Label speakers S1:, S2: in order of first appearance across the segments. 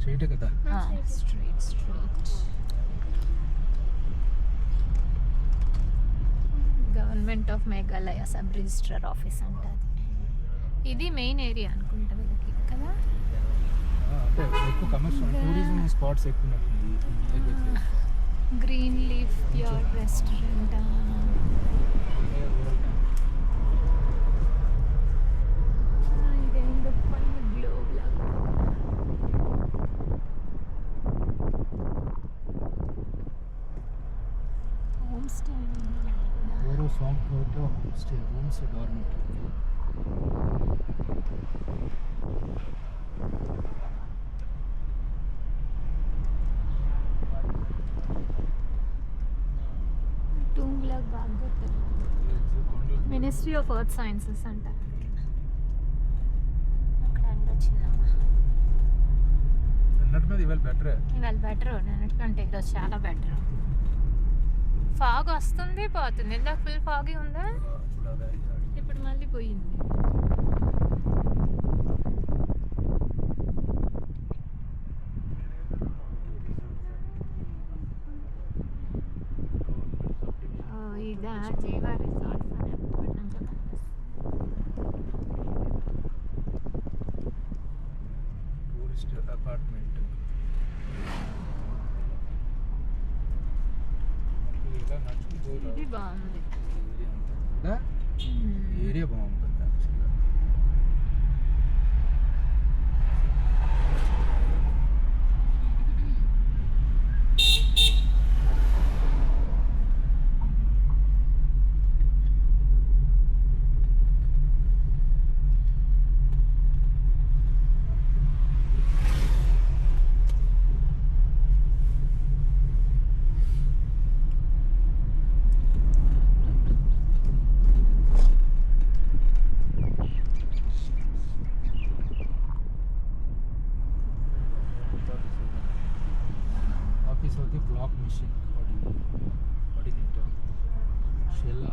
S1: Straight కదా.
S2: Straight government of Meghalaya sub registrar office అంట. ఇది మెయిన్ ఏరియా అనుకుంటా వీళ్ళకి కదా.
S1: అంటే ఎక్కువ కమర్షియల్ టూరిజం స్పాట్స్ ఎక్కువ ఉన్నట్టుంది.
S2: Green leaf pure restaurant. ఇదేందో పైన గ్లోబ్ లాగా. హోమ్ స్టే
S1: ఓరో song programme home stay dormitory.
S2: Tomb లాగా బాగా కొట్టారు. మినిస్ట్రీ ఆఫ్ ఎర్త్ సైన్సెస్ అంట. అక్కడ ఎండ వచ్చిందమ్మా.
S1: నిన్నటి మీద ఇవాళ
S2: బెటర్ నిన్నటికంటే ఈరోజు చాలా బెటర్. ఫాగ్ వస్తుంది పోతుంది. ఇందాక ఫుల్ ఫాగ్ ఉందా, ఇప్పుడు మళ్ళీ పోయింది. ఇదా జీవా రిసార్ట్స్ అని ఎప్పటి నుంచో
S1: టూరిస్ట్ అపార్ట్మెంట్. ఇలా నడుచుకుంటూ
S2: ఇది బాగుంది.
S1: ఏరియా బాగుంటుంది. of the clock machine. What is it? Shella.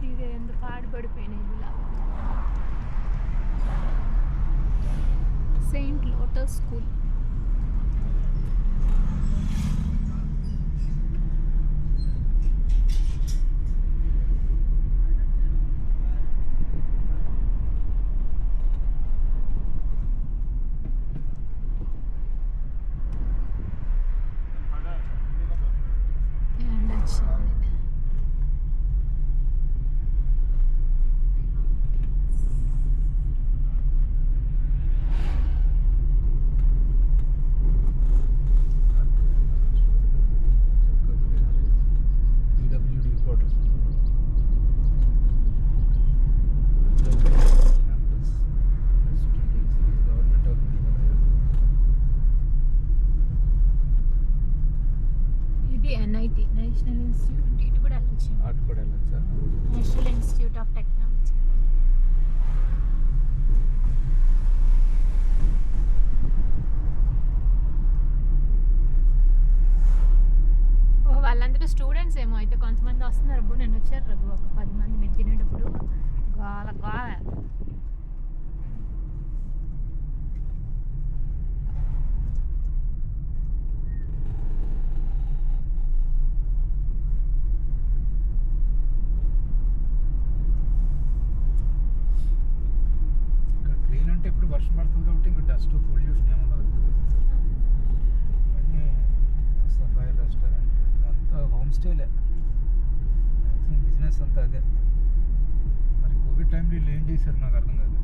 S2: ఇది ఎందుకు పాడుపడిపోయినాయి ఇలాగా. Saint lotus school. National institute ఇటు కూడా వెళ్ళొచ్చు.
S1: అటు కూడా వెళ్ళొచ్చా?
S2: National institute of technology. ఓ వాళ్ళందరూ స్టూడెంట్స్ ఏమో అయితే. కొంతమంది వస్తున్నారు. రఘు నేను వచ్చారు రఘు ఒక 10 మంది మేము తినేటప్పుడు గోల గోల.
S1: ఇప్పుడు వర్షం పడుతుంది కాబట్టి ఇంకా డస్ట్ పొల్యూషన్ ఏముండదు. ఇవన్నీ సఫైర్ రెస్టారెంట్ అంతా హోమ్ స్టేలే. మ్యాక్సిమం బిజినెస్ అంతా అదే. మరి కోవిడ్ టైంలో వీళ్ళు ఏం చేశారు నాకు అర్థం కాదు.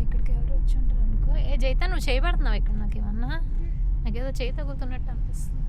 S2: ఇక్కడికి ఎవరు వచ్చి ఉంటారు అనుకో. ఏ జైతా నువ్వు చేయబడుతున్నావు ఇక్కడ? నాకు ఏమన్నా నాకేదో చేయి తగులుతున్నట్టు అనిపిస్తుంది.